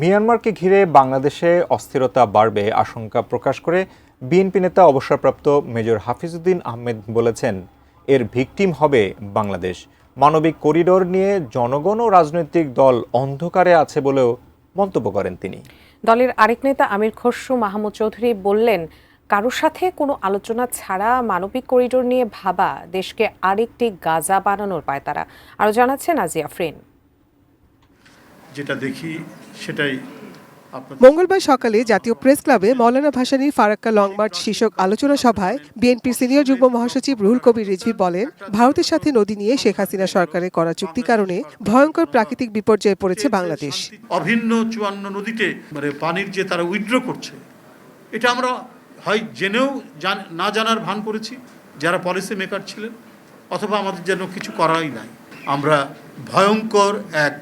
মিয়ানমারকে ঘিরে বাংলাদেশে অস্থিরতা বাড়বে আশঙ্কা প্রকাশ করে বিএনপি নেতা অবসরপ্রাপ্ত মেজর হাফিজউদ্দিন আহমেদ বলেছেন, এর ভিকটিম হবে বাংলাদেশ। মানবিক করিডোর নিয়ে জনগণ ও রাজনৈতিক দল অন্ধকারে আছে বলেও মন্তব্য করেন তিনি। দলের আরেক নেতা আমির খসরু মাহমুদ চৌধুরী বললেন, কারোর সাথে কোনো আলোচনা ছাড়া মানবিক করিডোর নিয়ে ভাবা দেশকে আরেকটি গাজা বানানোর পায়তারা। আরো জানাচ্ছেন নাজিয়া আফরিন। যেটা দেখি সেটাই মঙ্গলবার সকালে জাতীয় প্রেস ক্লাবে মৌলানা ভাসানীর ফারাক্কা লং মার্চ শীর্ষক আলোচনা সভায় বিএনপির সিনিয়র যুগ্ম মহাসচিব রুহুল কবির রিজভী বলেন, ভারতের সাথে নদী নিয়ে শেখ হাসিনা সরকারের করা চুক্তি কারণে ভয়ঙ্কর প্রাকৃতিক বিপর্যয়ে পড়েছে বাংলাদেশ। অভিন্ন 54 নদীতে পানির যে তারা উইথড্র করছে, এটা আমরা হয় জেনেও না জানার ভান করেছি যারা পলিসি মেকার ছিলেন, অথবা আমাদের যেন কিছু করাই নাই। আমরা ভয়ঙ্কর এক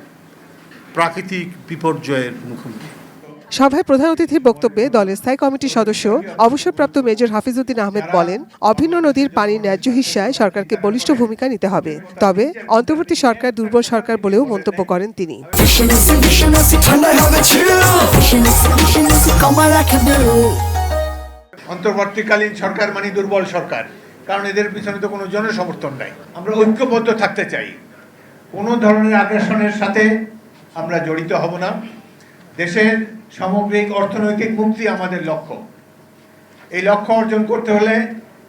প্রাকৃতিক বিপর্যয়ের মুখোমুখি। সভায় প্রধান অতিথির বক্তব্যে দলের স্থায়ী কমিটির সদস্য অবসরপ্রাপ্ত মেজর হাফিজউদ্দিন আহমেদ বলেন, অভিন্ন নদীর পানির ন্যায্য হিস্যায় সরকারকে বলিষ্ঠ ভূমিকা নিতে হবে। তবে অন্তর্বর্তী সরকার দুর্বল সরকার বলেও মন্তব্য করেন তিনি। অন্তর্বর্তীকালীন সরকার মানে দুর্বল সরকার, কারণ এদের পিছনে তো কোনো জনসমর্থন নাই। আমরা ঐক্যবদ্ধ থাকতে চাই, কোনো ধরনের আগ্রাসনের সাথে আমরা জড়িত হব না। দেশের সামগ্রিক অর্থনৈতিক মুক্তি আমাদের লক্ষ্য। এই লক্ষ্য অর্জন করতে হলে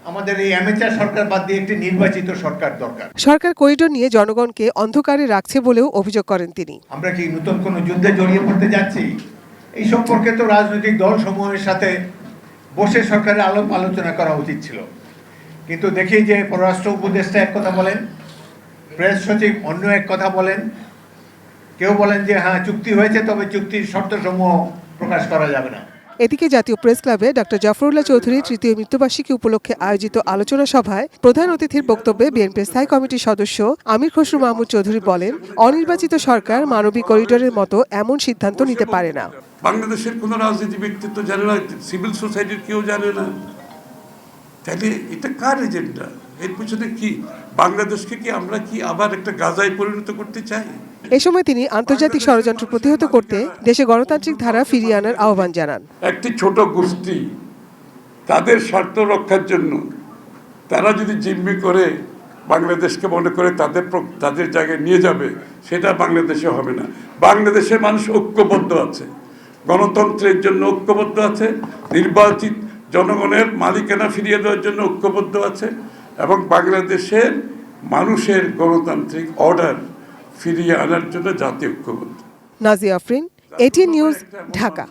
আমাদের এই অ্যামেচার সরকার বাদ দিয়ে একটি নির্বাচিত সরকার দরকার। সরকার করিডোর নিয়ে জনগণকে অন্ধকারে রাখছে বলেও অভিযোগ করেন তিনি। আমরা কি নতুন কোনো যুদ্ধে জড়িয়ে পড়তে যাচ্ছি? এই সম্পর্কে তো রাজনৈতিক দল সমূহের সাথে বসে সরকারের আলোচনা করা উচিত ছিল। কিন্তু দেখি যে পররাষ্ট্র উপদেষ্টা এক কথা বলেন, প্রেস সচিব অন্য এক কথা বলেন, কেউ বলেন যে হ্যাঁ চুক্তি হয়েছে, তবে চুক্তির শর্তসমূহ প্রকাশ করা যাবে না। এদিকে জাতীয় প্রেস ক্লাবে ডক্টর জাফরুল্লাহ চৌধুরীর তৃতীয় মৃত্যুবার্ষিকী উপলক্ষে আয়োজিত আলোচনা সভায় প্রধান অতিথির বক্তব্যে বিএনপির স্থায়ী কমিটির সদস্য আমির খসরু মাহমুদ চৌধুরী বলেন, অনির্বাচিত সরকার মানবিক করিডোরের মতো এমন সিদ্ধান্ত নিতে পারে না। বাংলাদেশের কোনো রাজনীতি ব্যক্তিত্ব জানে না, সিভিল সোসাইটির কেউ জানে না, তাহলে এটা কার এজেন্ডা? এর পিছনে কি? বাংলাদেশকে কি আমরা কি আবার একটা গাজায় পরিণত করতে চাই? এ সময় তিনি আন্তর্জাতিক ষড়যন্ত্র প্রতিহত করতে দেশে গণতান্ত্রিক ধারা ফিরিয়ে আনার আহ্বান জানান। একটি ছোট গোষ্ঠী তাদের স্বার্থ রক্ষার জন্য তারা যদি জিম্মি করে বাংলাদেশকে মনে করে তাদের জায়গায় নিয়ে যাবে, সেটা বাংলাদেশে হবে না। বাংলাদেশের মানুষ ঐক্যবদ্ধ আছে, গণতন্ত্রের জন্য ঐক্যবদ্ধ আছে, নির্বাচিত জনগণের মালিকানা ফিরিয়ে দেওয়ার জন্য ঐক্যবদ্ধ আছে, এবং বাংলাদেশের মানুষের গণতান্ত্রিক অর্ডার ফিরিয়ে আনার জন্য জাতীয় ঐক্যবদ্ধ। Nazia Afrin, ATN news, Dhaka.